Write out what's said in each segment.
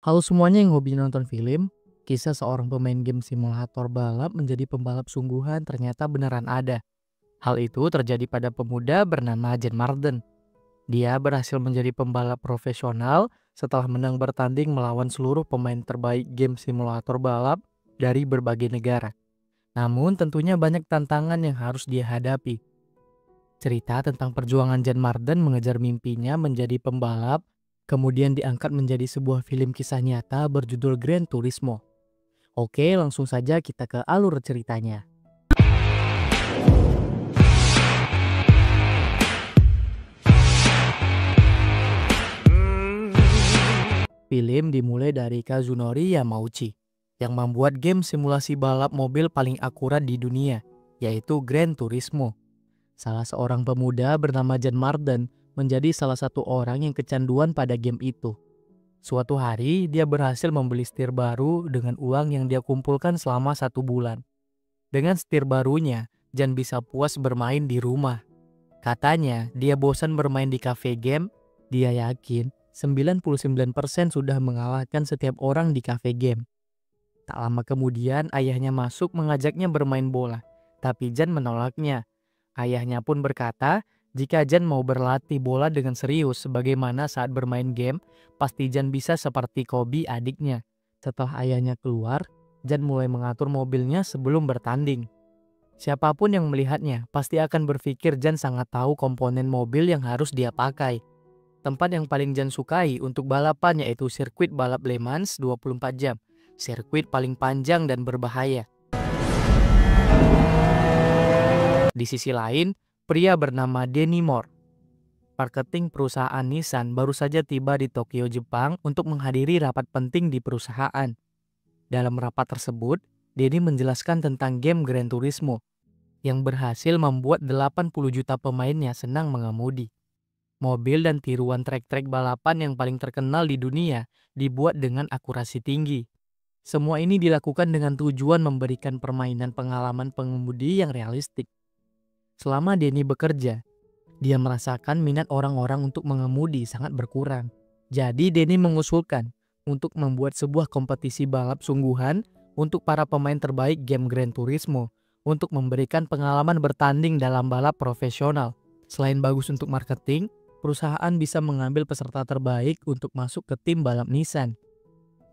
Halo semuanya yang hobi nonton film, kisah seorang pemain game simulator balap menjadi pembalap sungguhan ternyata beneran ada. Hal itu terjadi pada pemuda bernama Jen Marden. Dia berhasil menjadi pembalap profesional setelah menang bertanding melawan seluruh pemain terbaik game simulator balap dari berbagai negara. Namun tentunya banyak tantangan yang harus dia hadapi. Cerita tentang perjuangan Jan Marden mengejar mimpinya menjadi pembalap, kemudian diangkat menjadi sebuah film kisah nyata berjudul Gran Turismo. Oke, langsung saja kita ke alur ceritanya. Film dimulai dari Kazunori Yamauchi, yang membuat game simulasi balap mobil paling akurat di dunia, yaitu Gran Turismo. Salah seorang pemuda bernama Jan Marden menjadi salah satu orang yang kecanduan pada game itu. Suatu hari, dia berhasil membeli setir baru dengan uang yang dia kumpulkan selama 1 bulan. Dengan setir barunya, Jan bisa puas bermain di rumah. Katanya, dia bosan bermain di cafe game. Dia yakin 99% sudah mengalahkan setiap orang di cafe game. Tak lama kemudian, ayahnya masuk mengajaknya bermain bola. Tapi Jan menolaknya. Ayahnya pun berkata, jika Jan mau berlatih bola dengan serius sebagaimana saat bermain game, pasti Jan bisa seperti Kobe adiknya. Setelah ayahnya keluar, Jan mulai mengatur mobilnya sebelum bertanding. Siapapun yang melihatnya pasti akan berpikir Jan sangat tahu komponen mobil yang harus dia pakai. Tempat yang paling Jan sukai untuk balapan yaitu sirkuit balap Le Mans 24 jam. Sirkuit paling panjang dan berbahaya. Di sisi lain, pria bernama Denny Moore, marketing perusahaan Nissan, baru saja tiba di Tokyo, Jepang untuk menghadiri rapat penting di perusahaan. Dalam rapat tersebut, Denny menjelaskan tentang game Gran Turismo yang berhasil membuat 80 juta pemainnya senang mengemudi. Mobil dan tiruan trek-trek balapan yang paling terkenal di dunia dibuat dengan akurasi tinggi. Semua ini dilakukan dengan tujuan memberikan permainan pengalaman pengemudi yang realistik. Selama Denny bekerja, dia merasakan minat orang-orang untuk mengemudi sangat berkurang. Jadi Denny mengusulkan untuk membuat sebuah kompetisi balap sungguhan untuk para pemain terbaik game Gran Turismo untuk memberikan pengalaman bertanding dalam balap profesional. Selain bagus untuk marketing, perusahaan bisa mengambil peserta terbaik untuk masuk ke tim balap Nissan.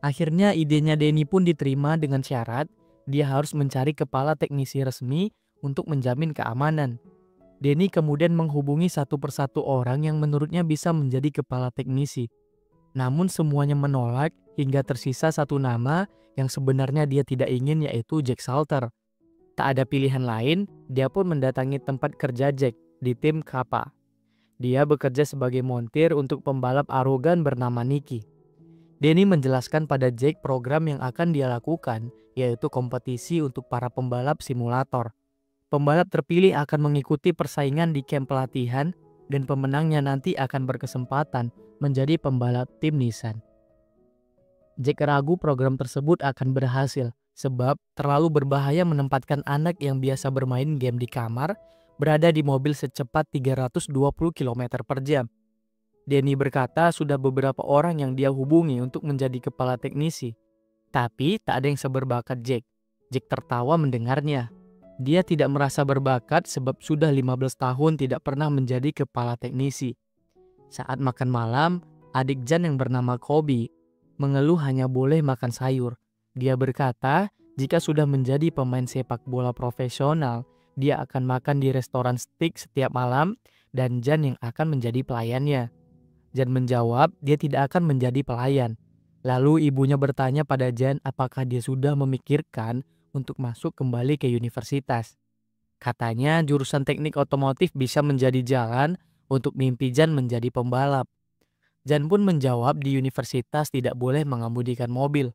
Akhirnya idenya Denny pun diterima dengan syarat dia harus mencari kepala teknisi resmi untuk menjamin keamanan. Denny kemudian menghubungi satu persatu orang yang menurutnya bisa menjadi kepala teknisi. Namun semuanya menolak hingga tersisa satu nama yang sebenarnya dia tidak ingin, yaitu Jack Salter. Tak ada pilihan lain, dia pun mendatangi tempat kerja Jack di tim Kappa. Dia bekerja sebagai montir untuk pembalap arogan bernama Nicky. Denny menjelaskan pada Jack program yang akan dia lakukan, yaitu kompetisi untuk para pembalap simulator. Pembalap terpilih akan mengikuti persaingan di camp pelatihan dan pemenangnya nanti akan berkesempatan menjadi pembalap tim Nissan. Jack ragu program tersebut akan berhasil sebab terlalu berbahaya menempatkan anak yang biasa bermain game di kamar berada di mobil secepat 320 km per jam. Denny berkata sudah beberapa orang yang dia hubungi untuk menjadi kepala teknisi, tapi tak ada yang seberbakat Jack. Jack tertawa mendengarnya. Dia tidak merasa berbakat sebab sudah 15 tahun tidak pernah menjadi kepala teknisi. Saat makan malam, adik Jan yang bernama Kobe mengeluh hanya boleh makan sayur. Dia berkata, jika sudah menjadi pemain sepak bola profesional, dia akan makan di restoran steak setiap malam dan Jan yang akan menjadi pelayannya. Jan menjawab dia tidak akan menjadi pelayan. Lalu ibunya bertanya pada Jan apakah dia sudah memikirkan untuk masuk kembali ke universitas. Katanya jurusan teknik otomotif bisa menjadi jalan untuk mimpi Jan menjadi pembalap. Jan pun menjawab di universitas tidak boleh mengemudikan mobil.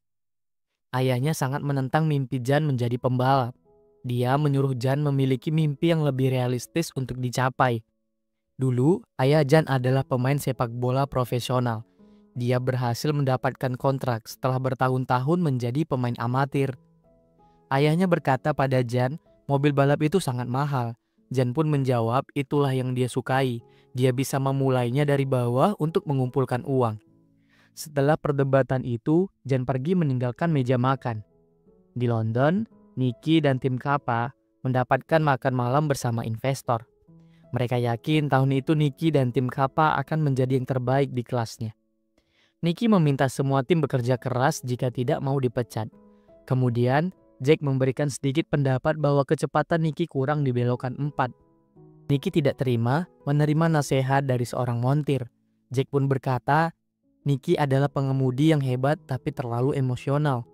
Ayahnya sangat menentang mimpi Jan menjadi pembalap. Dia menyuruh Jan memiliki mimpi yang lebih realistis untuk dicapai. Dulu, ayah Jan adalah pemain sepak bola profesional. Dia berhasil mendapatkan kontrak setelah bertahun-tahun menjadi pemain amatir. Ayahnya berkata pada Jan, mobil balap itu sangat mahal. Jan pun menjawab itulah yang dia sukai. Dia bisa memulainya dari bawah untuk mengumpulkan uang. Setelah perdebatan itu, Jan pergi meninggalkan meja makan. Di London, Nicky dan tim Kappa mendapatkan makan malam bersama investor. Mereka yakin tahun itu Nicky dan tim Kappa akan menjadi yang terbaik di kelasnya. Nicky meminta semua tim bekerja keras jika tidak mau dipecat. Kemudian, Jack memberikan sedikit pendapat bahwa kecepatan Nicky kurang di belokan 4. Nicky tidak terima menerima nasihat dari seorang montir. Jack pun berkata, Nicky adalah pengemudi yang hebat tapi terlalu emosional.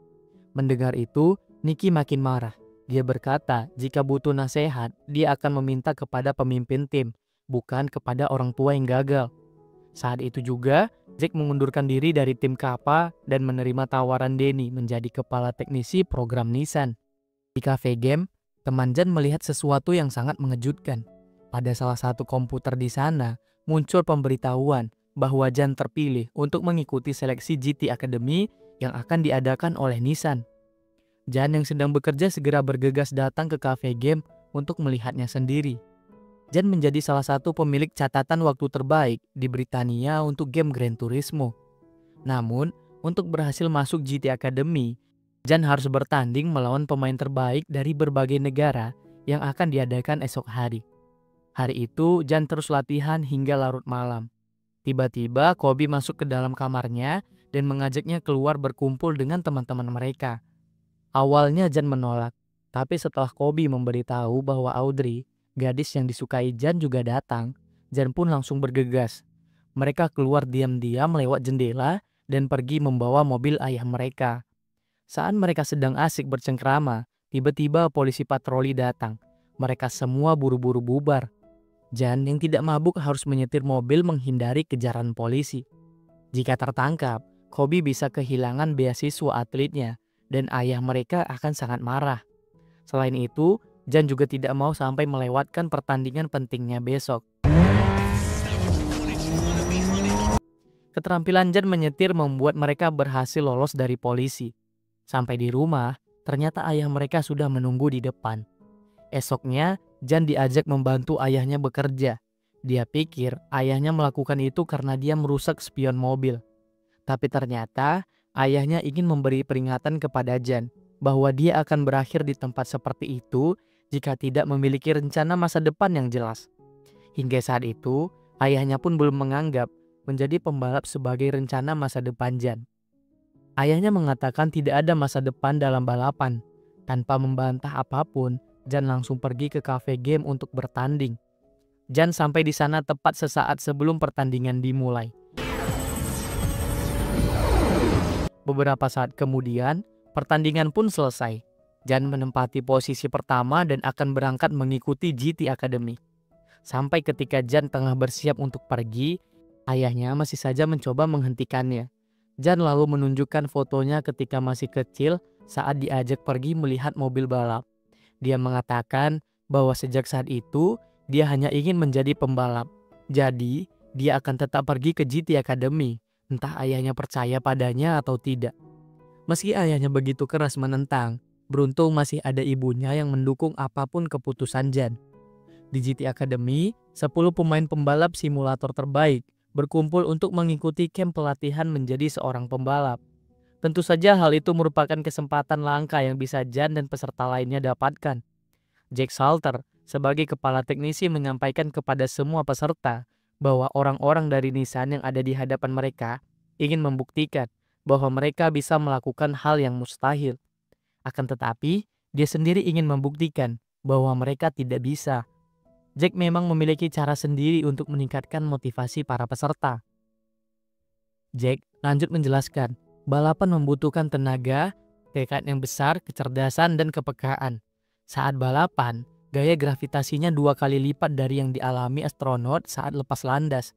Mendengar itu, Nicky makin marah. Dia berkata, jika butuh nasihat, dia akan meminta kepada pemimpin tim, bukan kepada orang tua yang gagal. Saat itu juga, Jack mengundurkan diri dari tim Kappa dan menerima tawaran Denny menjadi kepala teknisi program Nissan. Di cafe game, teman Jan melihat sesuatu yang sangat mengejutkan. Pada salah satu komputer di sana, muncul pemberitahuan bahwa Jan terpilih untuk mengikuti seleksi GT Academy yang akan diadakan oleh Nissan. Jan yang sedang bekerja segera bergegas datang ke cafe game untuk melihatnya sendiri. Jan menjadi salah satu pemilik catatan waktu terbaik di Britania untuk game Gran Turismo. Namun, untuk berhasil masuk GT Academy, Jan harus bertanding melawan pemain terbaik dari berbagai negara yang akan diadakan esok hari. Hari itu, Jan terus latihan hingga larut malam. Tiba-tiba, Kobe masuk ke dalam kamarnya dan mengajaknya keluar berkumpul dengan teman-teman mereka. Awalnya Jan menolak, tapi setelah Kobe memberitahu bahwa Audrey, gadis yang disukai Jan juga datang, Jan pun langsung bergegas. Mereka keluar diam-diam lewat jendela dan pergi membawa mobil ayah mereka. Saat mereka sedang asik bercengkrama, tiba-tiba polisi patroli datang. Mereka semua buru-buru bubar. Jan yang tidak mabuk harus menyetir mobil menghindari kejaran polisi. Jika tertangkap, Kobe bisa kehilangan beasiswa atletnya dan ayah mereka akan sangat marah. Selain itu, Jan juga tidak mau sampai melewatkan pertandingan pentingnya besok. Keterampilan Jan menyetir membuat mereka berhasil lolos dari polisi. Sampai di rumah, ternyata ayah mereka sudah menunggu di depan. Esoknya, Jan diajak membantu ayahnya bekerja. Dia pikir ayahnya melakukan itu karena dia merusak spion mobil. Tapi ternyata, ayahnya ingin memberi peringatan kepada Jan bahwa dia akan berakhir di tempat seperti itu jika tidak memiliki rencana masa depan yang jelas. Hingga saat itu, ayahnya pun belum menganggap menjadi pembalap sebagai rencana masa depan Jan. Ayahnya mengatakan tidak ada masa depan dalam balapan. Tanpa membantah apapun, Jan langsung pergi ke cafe game untuk bertanding. Jan sampai di sana tepat sesaat sebelum pertandingan dimulai. Beberapa saat kemudian, pertandingan pun selesai. Jan menempati posisi pertama dan akan berangkat mengikuti GT Academy. Sampai ketika Jan tengah bersiap untuk pergi, ayahnya masih saja mencoba menghentikannya. Jan lalu menunjukkan fotonya ketika masih kecil saat diajak pergi melihat mobil balap. Dia mengatakan bahwa sejak saat itu, dia hanya ingin menjadi pembalap. Jadi, dia akan tetap pergi ke GT Academy, entah ayahnya percaya padanya atau tidak. Meski ayahnya begitu keras menentang, beruntung masih ada ibunya yang mendukung apapun keputusan Jan. Di GT Academy, 10 pemain pembalap simulator terbaik berkumpul untuk mengikuti camp pelatihan menjadi seorang pembalap. Tentu saja hal itu merupakan kesempatan langka yang bisa Jan dan peserta lainnya dapatkan. Jack Salter, sebagai kepala teknisi, menyampaikan kepada semua peserta bahwa orang-orang dari Nissan yang ada di hadapan mereka ingin membuktikan bahwa mereka bisa melakukan hal yang mustahil. Akan tetapi, dia sendiri ingin membuktikan bahwa mereka tidak bisa. Jack memang memiliki cara sendiri untuk meningkatkan motivasi para peserta. Jack lanjut menjelaskan, balapan membutuhkan tenaga, tekad yang besar, kecerdasan, dan kepekaan. Saat balapan, gaya gravitasinya 2 kali lipat dari yang dialami astronot saat lepas landas.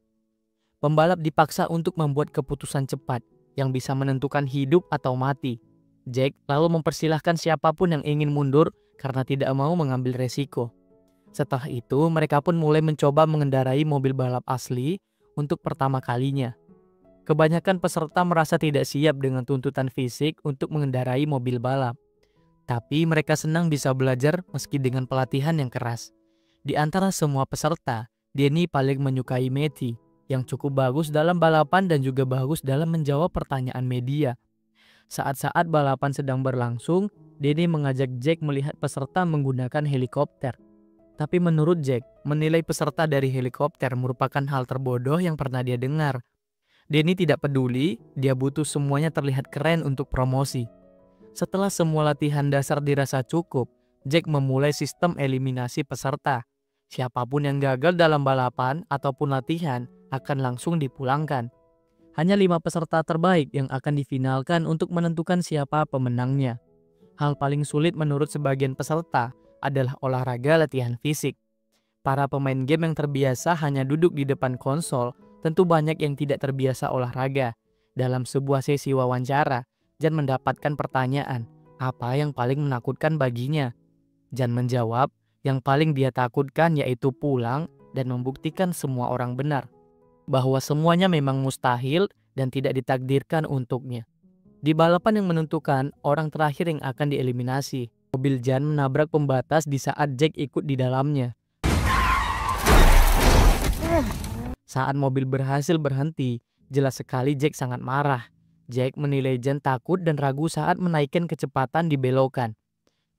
Pembalap dipaksa untuk membuat keputusan cepat yang bisa menentukan hidup atau mati. Jack lalu mempersilahkan siapapun yang ingin mundur karena tidak mau mengambil resiko. Setelah itu, mereka pun mulai mencoba mengendarai mobil balap asli untuk pertama kalinya. Kebanyakan peserta merasa tidak siap dengan tuntutan fisik untuk mengendarai mobil balap. Tapi mereka senang bisa belajar meski dengan pelatihan yang keras. Di antara semua peserta, Denny paling menyukai Matty. yang cukup bagus dalam balapan dan juga bagus dalam menjawab pertanyaan media. Saat-saat balapan sedang berlangsung, Denny mengajak Jack melihat peserta menggunakan helikopter. Tapi menurut Jack, menilai peserta dari helikopter merupakan hal terbodoh yang pernah dia dengar. Denny tidak peduli, dia butuh semuanya terlihat keren untuk promosi. Setelah semua latihan dasar dirasa cukup, Jack memulai sistem eliminasi peserta. Siapapun yang gagal dalam balapan ataupun latihan akan langsung dipulangkan. Hanya 5 peserta terbaik yang akan difinalkan untuk menentukan siapa pemenangnya. Hal paling sulit menurut sebagian peserta adalah olahraga latihan fisik. Para pemain game yang terbiasa hanya duduk di depan konsol, tentu banyak yang tidak terbiasa olahraga. Dalam sebuah sesi wawancara, Jan mendapatkan pertanyaan, apa yang paling menakutkan baginya? Jan menjawab, yang paling dia takutkan yaitu pulang dan membuktikan semua orang benar. Bahwa semuanya memang mustahil dan tidak ditakdirkan untuknya. Di balapan yang menentukan, orang terakhir yang akan dieliminasi. Mobil Jan menabrak pembatas di saat Jack ikut di dalamnya. Saat mobil berhasil berhenti, jelas sekali Jack sangat marah. Jack menilai Jan takut dan ragu saat menaikkan kecepatan di belokan.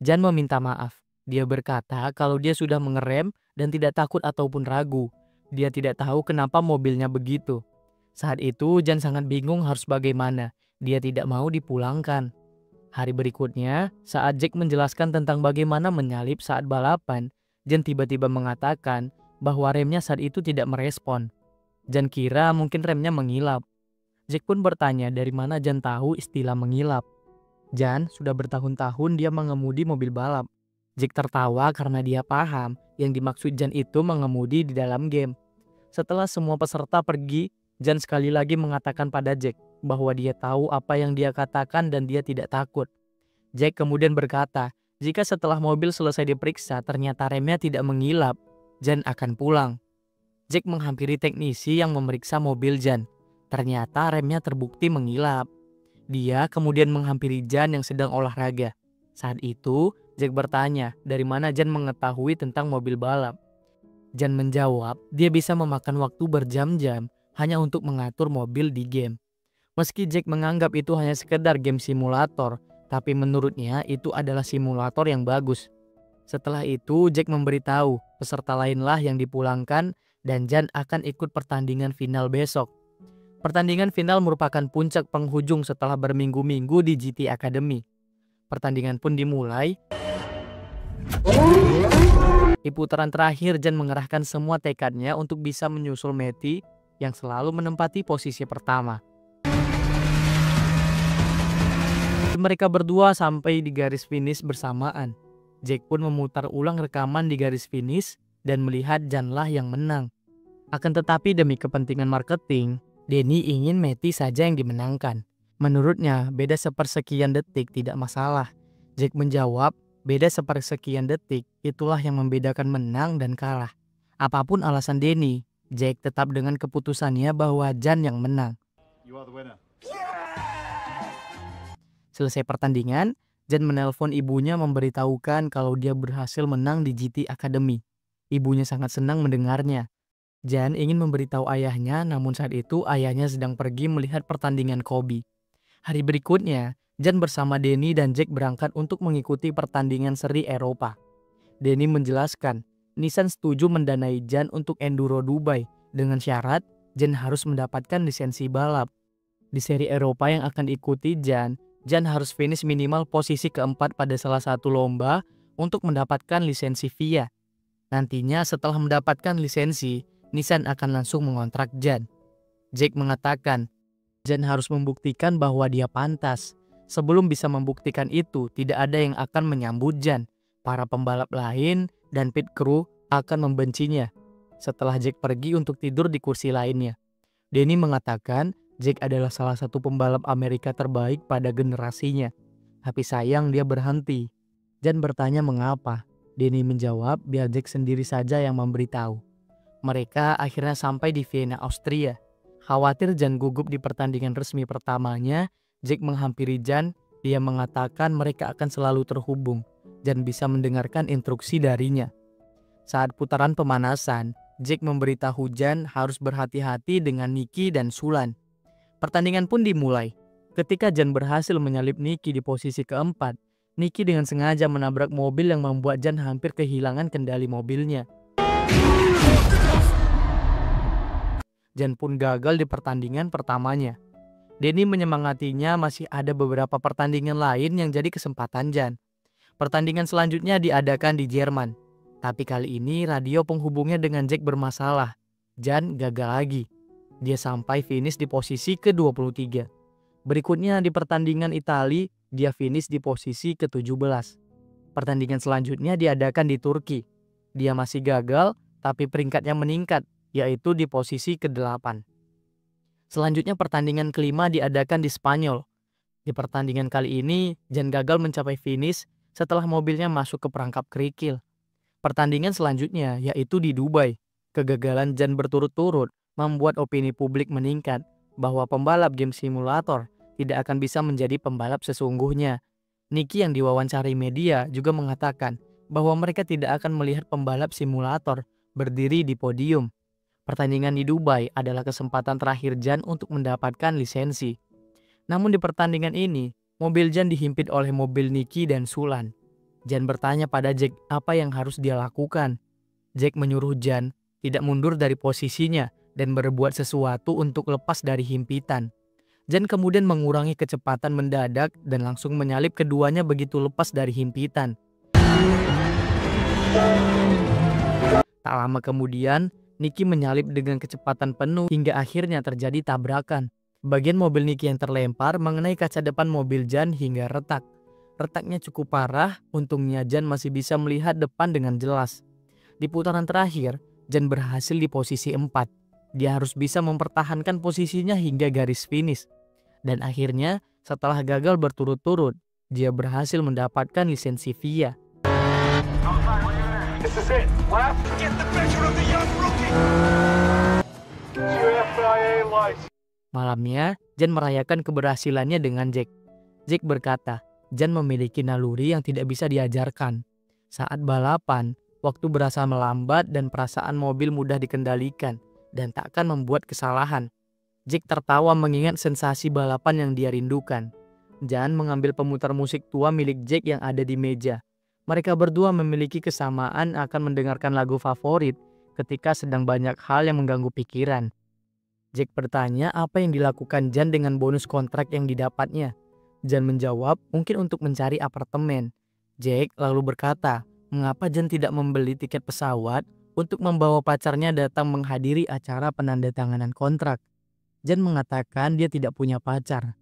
Jan meminta maaf. Dia berkata kalau dia sudah mengerem dan tidak takut ataupun ragu. Dia tidak tahu kenapa mobilnya begitu. Saat itu Jan sangat bingung harus bagaimana. Dia tidak mau dipulangkan. Hari berikutnya, saat Jack menjelaskan tentang bagaimana menyalip saat balapan, Jan tiba-tiba mengatakan bahwa remnya saat itu tidak merespon. Jan kira mungkin remnya mengilap. Jack pun bertanya dari mana Jan tahu istilah mengilap. Jan sudah bertahun-tahun dia mengemudi mobil balap. Jack tertawa karena dia paham yang dimaksud Jan itu mengemudi di dalam game. Setelah semua peserta pergi, Jan sekali lagi mengatakan pada Jack bahwa dia tahu apa yang dia katakan dan dia tidak takut. Jack kemudian berkata, jika setelah mobil selesai diperiksa ternyata remnya tidak mengilap, Jan akan pulang. Jack menghampiri teknisi yang memeriksa mobil Jan. Ternyata remnya terbukti mengilap. Dia kemudian menghampiri Jan yang sedang olahraga. Saat itu, Jack bertanya dari mana Jan mengetahui tentang mobil balap. Jan menjawab, dia bisa memakan waktu berjam-jam hanya untuk mengatur mobil di game. Meski Jack menganggap itu hanya sekedar game simulator, tapi menurutnya itu adalah simulator yang bagus. Setelah itu, Jack memberitahu peserta lainlah yang dipulangkan dan Jan akan ikut pertandingan final besok. Pertandingan final merupakan puncak penghujung setelah berminggu-minggu di GT Academy. Pertandingan pun dimulai. Di putaran terakhir, Jan mengerahkan semua tekadnya untuk bisa menyusul Matty yang selalu menempati posisi pertama. Mereka berdua sampai di garis finish bersamaan. Jack pun memutar ulang rekaman di garis finish dan melihat Janlah yang menang. Akan tetapi demi kepentingan marketing, Denny ingin Matty saja yang dimenangkan. Menurutnya, beda sepersekian detik tidak masalah. Jack menjawab, beda sepersekian detik itulah yang membedakan menang dan kalah. Apapun alasan Denny, Jack tetap dengan keputusannya bahwa Jan yang menang. Selesai pertandingan, Jan menelpon ibunya memberitahukan kalau dia berhasil menang di GT Academy. Ibunya sangat senang mendengarnya. Jan ingin memberitahu ayahnya, namun saat itu ayahnya sedang pergi melihat pertandingan Kobe. Hari berikutnya, Jan bersama Denny dan Jack berangkat untuk mengikuti pertandingan seri Eropa. Denny menjelaskan, Nissan setuju mendanai Jan untuk Enduro Dubai dengan syarat Jan harus mendapatkan lisensi balap. Di seri Eropa yang akan diikuti Jan harus finish minimal posisi keempat pada salah satu lomba untuk mendapatkan lisensi FIA. Nantinya setelah mendapatkan lisensi, Nissan akan langsung mengontrak Jan. Jack mengatakan, Jan harus membuktikan bahwa dia pantas. Sebelum bisa membuktikan itu, tidak ada yang akan menyambut Jan. Para pembalap lain dan pit crew akan membencinya. Setelah Jack pergi untuk tidur di kursi lainnya, Denny mengatakan Jack adalah salah satu pembalap Amerika terbaik pada generasinya. Tapi sayang dia berhenti. Jan bertanya mengapa. Denny menjawab biar Jack sendiri saja yang memberitahu. Mereka akhirnya sampai di Vienna, Austria. Khawatir Jan gugup di pertandingan resmi pertamanya, Jack menghampiri Jan. Dia mengatakan mereka akan selalu terhubung. Jan bisa mendengarkan instruksi darinya. Saat putaran pemanasan, Jack memberitahu Jan harus berhati-hati dengan Nicky dan Sulan. Pertandingan pun dimulai. Ketika Jan berhasil menyalip Nicky di posisi keempat, Nicky dengan sengaja menabrak mobil yang membuat Jan hampir kehilangan kendali mobilnya. Jan pun gagal di pertandingan pertamanya. Denny menyemangatinya masih ada beberapa pertandingan lain yang jadi kesempatan Jan. Pertandingan selanjutnya diadakan di Jerman. Tapi kali ini radio penghubungnya dengan Jack bermasalah. Jan gagal lagi. Dia sampai finish di posisi ke-23. Berikutnya di pertandingan Italia, dia finish di posisi ke-17. Pertandingan selanjutnya diadakan di Turki. Dia masih gagal, tapi peringkatnya meningkat, yaitu di posisi ke-8. Selanjutnya pertandingan kelima diadakan di Spanyol. Di pertandingan kali ini, Jan gagal mencapai finish setelah mobilnya masuk ke perangkap kerikil. Pertandingan selanjutnya yaitu di Dubai. Kegagalan Jan berturut-turut membuat opini publik meningkat bahwa pembalap game simulator tidak akan bisa menjadi pembalap sesungguhnya. Nicky yang diwawancari media juga mengatakan bahwa mereka tidak akan melihat pembalap simulator berdiri di podium. Pertandingan di Dubai adalah kesempatan terakhir Jan untuk mendapatkan lisensi. Namun di pertandingan ini, mobil Jan dihimpit oleh mobil Nicky dan Sulan. Jan bertanya pada Jack apa yang harus dia lakukan. Jack menyuruh Jan tidak mundur dari posisinya dan berbuat sesuatu untuk lepas dari himpitan. Jan kemudian mengurangi kecepatan mendadak dan langsung menyalip keduanya begitu lepas dari himpitan. Tak lama kemudian, Nicky menyalip dengan kecepatan penuh hingga akhirnya terjadi tabrakan. Bagian mobil Nicky yang terlempar mengenai kaca depan mobil Jan hingga retak. Retaknya cukup parah, untungnya Jan masih bisa melihat depan dengan jelas. Di putaran terakhir, Jan berhasil di posisi 4. Dia harus bisa mempertahankan posisinya hingga garis finish. Dan akhirnya, setelah gagal berturut-turut, dia berhasil mendapatkan lisensi FIA. This is it. Left. Get the better of the young rookie. FIA lights. Malamnya, Jan merayakan keberhasilannya dengan Jack. Jack berkata, Jan memiliki naluri yang tidak bisa diajarkan. Saat balapan, waktu berasa melambat dan perasaan mobil mudah dikendalikan dan takkan membuat kesalahan. Jack tertawa mengingat sensasi balapan yang dia rindukan. Jan mengambil pemutar musik tua milik Jack yang ada di meja. Mereka berdua memiliki kesamaan akan mendengarkan lagu favorit ketika sedang banyak hal yang mengganggu pikiran. Jack bertanya apa yang dilakukan Jan dengan bonus kontrak yang didapatnya. Jan menjawab mungkin untuk mencari apartemen. Jack lalu berkata, mengapa Jan tidak membeli tiket pesawat untuk membawa pacarnya datang menghadiri acara penandatanganan kontrak. Jan mengatakan dia tidak punya pacar.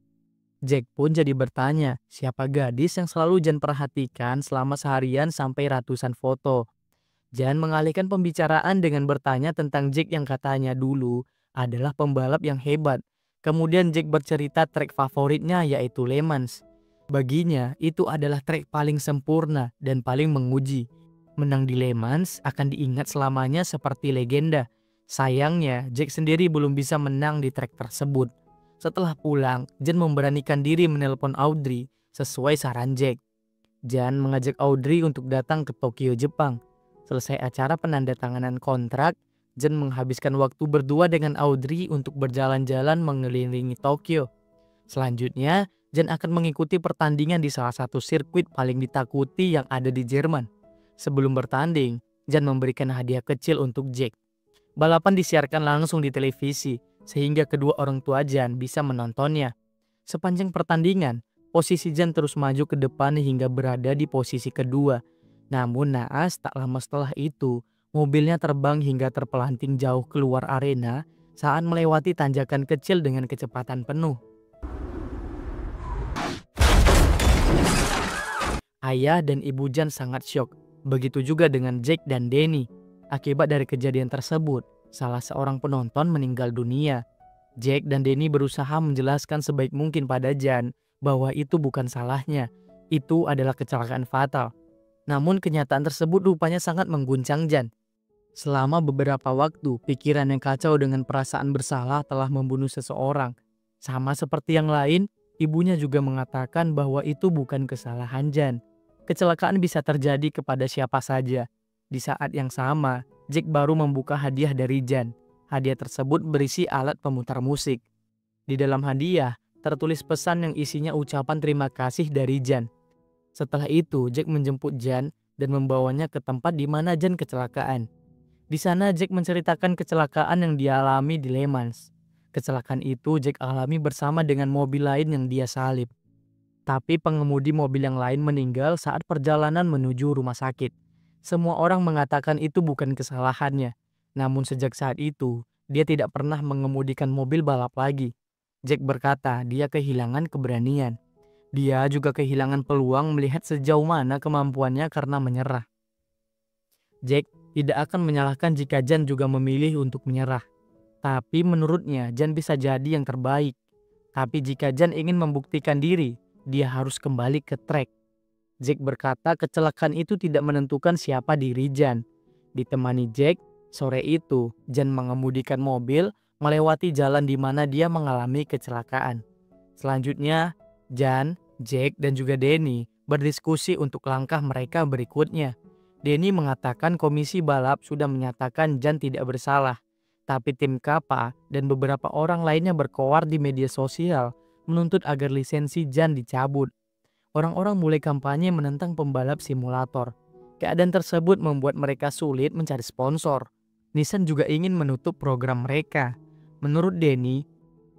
Jack pun jadi bertanya siapa gadis yang selalu Jan perhatikan selama seharian sampai ratusan foto. Jan mengalihkan pembicaraan dengan bertanya tentang Jack yang katanya dulu adalah pembalap yang hebat. Kemudian Jack bercerita trek favoritnya yaitu Le Mans. Baginya itu adalah trek paling sempurna dan paling menguji. Menang di Le Mans akan diingat selamanya seperti legenda. Sayangnya Jack sendiri belum bisa menang di trek tersebut. Setelah pulang, Jan memberanikan diri menelpon Audrey sesuai saran Jack. Jan mengajak Audrey untuk datang ke Tokyo, Jepang. Selesai acara penandatanganan kontrak, Jan menghabiskan waktu berdua dengan Audrey untuk berjalan-jalan mengelilingi Tokyo. Selanjutnya, Jan akan mengikuti pertandingan di salah satu sirkuit paling ditakuti yang ada di Jerman. Sebelum bertanding, Jan memberikan hadiah kecil untuk Jack. Balapan disiarkan langsung di televisi, sehingga kedua orang tua Jan bisa menontonnya. Sepanjang pertandingan, posisi Jan terus maju ke depan hingga berada di posisi kedua. Namun naas tak lama setelah itu, mobilnya terbang hingga terpelanting jauh keluar arena saat melewati tanjakan kecil dengan kecepatan penuh. Ayah dan ibu Jan sangat syok, begitu juga dengan Jack dan Denny. Akibat dari kejadian tersebut, salah seorang penonton meninggal dunia. Jack dan Denny berusaha menjelaskan sebaik mungkin pada Jan bahwa itu bukan salahnya. Itu adalah kecelakaan fatal. Namun kenyataan tersebut rupanya sangat mengguncang Jan. Selama beberapa waktu, pikiran yang kacau dengan perasaan bersalah telah membunuh seseorang. Sama seperti yang lain, ibunya juga mengatakan bahwa itu bukan kesalahan Jan. Kecelakaan bisa terjadi kepada siapa saja. Di saat yang sama, Jack baru membuka hadiah dari Jan. Hadiah tersebut berisi alat pemutar musik. Di dalam hadiah tertulis pesan yang isinya ucapan terima kasih dari Jan. Setelah itu, Jack menjemput Jan dan membawanya ke tempat di mana Jan kecelakaan. Di sana Jack menceritakan kecelakaan yang dialami di Le Mans. Kecelakaan itu Jack alami bersama dengan mobil lain yang dia salib. Tapi pengemudi mobil yang lain meninggal saat perjalanan menuju rumah sakit. Semua orang mengatakan itu bukan kesalahannya. Namun sejak saat itu, dia tidak pernah mengemudikan mobil balap lagi. Jack berkata dia kehilangan keberanian. Dia juga kehilangan peluang melihat sejauh mana kemampuannya karena menyerah. Jack tidak akan menyalahkan jika Jan juga memilih untuk menyerah. Tapi menurutnya Jan bisa jadi yang terbaik. Tapi jika Jan ingin membuktikan diri, dia harus kembali ke trek. Jack berkata kecelakaan itu tidak menentukan siapa diri Jan. Ditemani Jack, sore itu Jan mengemudikan mobil melewati jalan di mana dia mengalami kecelakaan. Selanjutnya, Jan, Jack, dan juga Danny berdiskusi untuk langkah mereka berikutnya. Danny mengatakan komisi balap sudah menyatakan Jan tidak bersalah. Tapi tim Kappa dan beberapa orang lainnya berkoar di media sosial menuntut agar lisensi Jan dicabut. Orang-orang mulai kampanye menentang pembalap simulator. Keadaan tersebut membuat mereka sulit mencari sponsor. Nissan juga ingin menutup program mereka. Menurut Danny,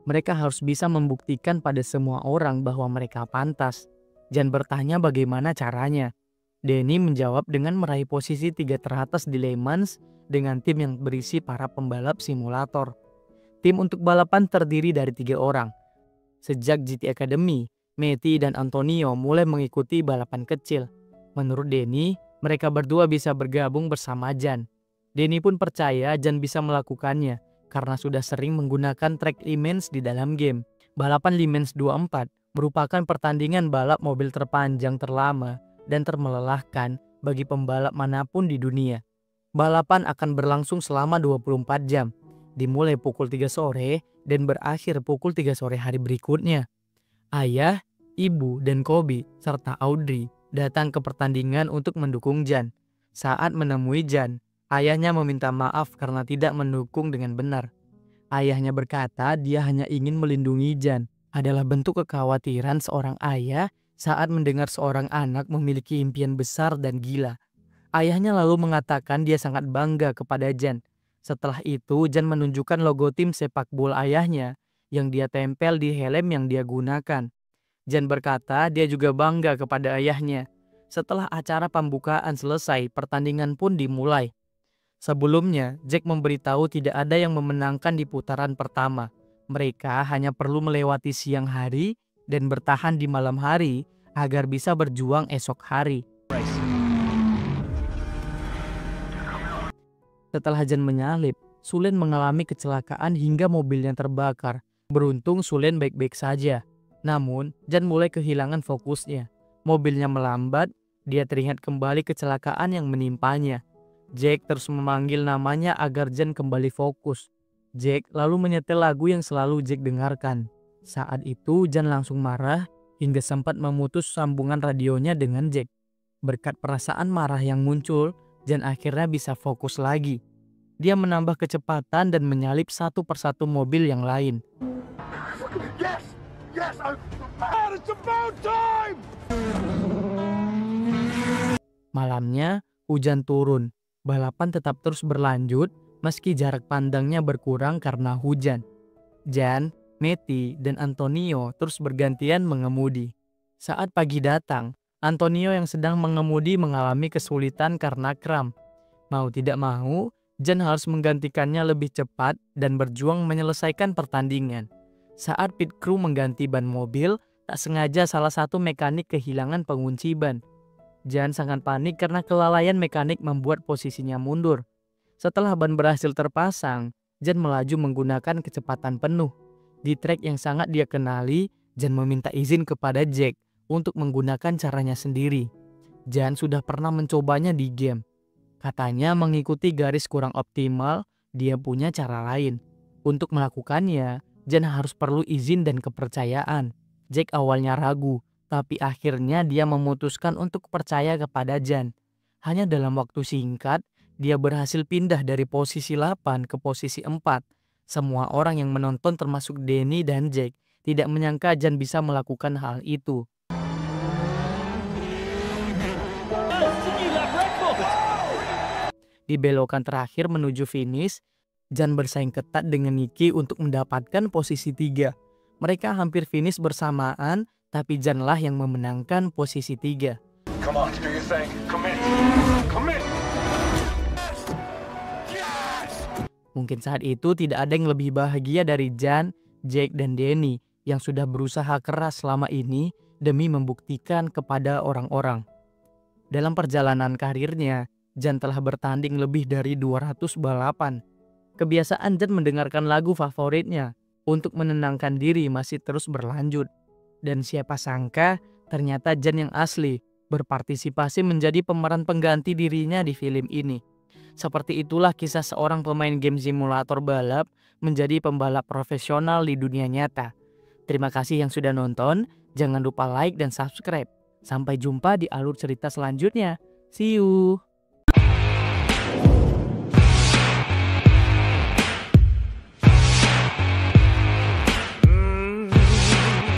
mereka harus bisa membuktikan pada semua orang bahwa mereka pantas. Jan bertanya bagaimana caranya. Danny menjawab dengan meraih posisi 3 teratas di Le Mans dengan tim yang berisi para pembalap simulator. Tim untuk balapan terdiri dari 3 orang. Sejak GT Academy, Matty dan Antonio mulai mengikuti balapan kecil. Menurut Danny, mereka berdua bisa bergabung bersama Jan. Danny pun percaya Jan bisa melakukannya karena sudah sering menggunakan trek Le Mans di dalam game. Balapan Le Mans 24 merupakan pertandingan balap mobil terpanjang terlama dan termelelahkan bagi pembalap manapun di dunia. Balapan akan berlangsung selama 24 jam, dimulai pukul 3 sore dan berakhir pukul 3 sore hari berikutnya. Ayah, ibu, dan Kobe serta Audrey datang ke pertandingan untuk mendukung Jan. Saat menemui Jan, ayahnya meminta maaf karena tidak mendukung dengan benar. Ayahnya berkata dia hanya ingin melindungi Jan. Adalah bentuk kekhawatiran seorang ayah saat mendengar seorang anak memiliki impian besar dan gila. Ayahnya lalu mengatakan dia sangat bangga kepada Jan. Setelah itu, Jan menunjukkan logo tim sepak bola ayahnya yang dia tempel di helm yang dia gunakan. Jan berkata dia juga bangga kepada ayahnya. Setelah acara pembukaan selesai, pertandingan pun dimulai. Sebelumnya, Jack memberitahu tidak ada yang memenangkan di putaran pertama. Mereka hanya perlu melewati siang hari dan bertahan di malam hari agar bisa berjuang esok hari. Setelah Jan menyalip, Sulen mengalami kecelakaan hingga mobilnya terbakar. Beruntung Sulen baik-baik saja. Namun, Jan mulai kehilangan fokusnya. Mobilnya melambat, dia teringat kembali kecelakaan yang menimpanya. Jack terus memanggil namanya agar Jan kembali fokus. Jack lalu menyetel lagu yang selalu Jack dengarkan. Saat itu Jan langsung marah hingga sempat memutus sambungan radionya dengan Jack. Berkat perasaan marah yang muncul, Jan akhirnya bisa fokus lagi. Dia menambah kecepatan dan menyalip satu persatu mobil yang lain. Yes, it's about time! Malamnya, hujan turun. Balapan tetap terus berlanjut meski jarak pandangnya berkurang karena hujan. Jan, Matty, dan Antonio terus bergantian mengemudi. Saat pagi datang, Antonio yang sedang mengemudi mengalami kesulitan karena kram. Mau tidak mau, Jan harus menggantikannya lebih cepat dan berjuang menyelesaikan pertandingan. Saat pit crew mengganti ban mobil, tak sengaja salah satu mekanik kehilangan pengunci ban. Jan sangat panik karena kelalaian mekanik membuat posisinya mundur. Setelah ban berhasil terpasang, Jan melaju menggunakan kecepatan penuh. Di trek yang sangat dia kenali, Jan meminta izin kepada Jack untuk menggunakan caranya sendiri. Jan sudah pernah mencobanya di game. Katanya mengikuti garis kurang optimal, dia punya cara lain. Untuk melakukannya, Jan harus perlu izin dan kepercayaan. Jack awalnya ragu, tapi akhirnya dia memutuskan untuk percaya kepada Jan. Hanya dalam waktu singkat, Dia berhasil pindah dari posisi 8 ke posisi 4. Semua orang yang menonton termasuk Danny dan Jake tidak menyangka Jan bisa melakukan hal itu. Di belokan terakhir menuju finish, Jan bersaing ketat dengan Nicky untuk mendapatkan posisi 3. Mereka hampir finish bersamaan, tapi Jan lah yang memenangkan posisi 3. Come on, do your thing. Commit. Commit. Mungkin saat itu tidak ada yang lebih bahagia dari Jan, Jake, dan Danny yang sudah berusaha keras selama ini demi membuktikan kepada orang-orang. Dalam perjalanan karirnya, Jan telah bertanding lebih dari 200 balapan. Kebiasaan Jan mendengarkan lagu favoritnya untuk menenangkan diri masih terus berlanjut. Dan siapa sangka ternyata Jan yang asli berpartisipasi menjadi pemeran pengganti dirinya di film ini. Seperti itulah kisah seorang pemain game simulator balap menjadi pembalap profesional di dunia nyata. Terima kasih yang sudah nonton, jangan lupa like dan subscribe. Sampai jumpa di alur cerita selanjutnya. See you!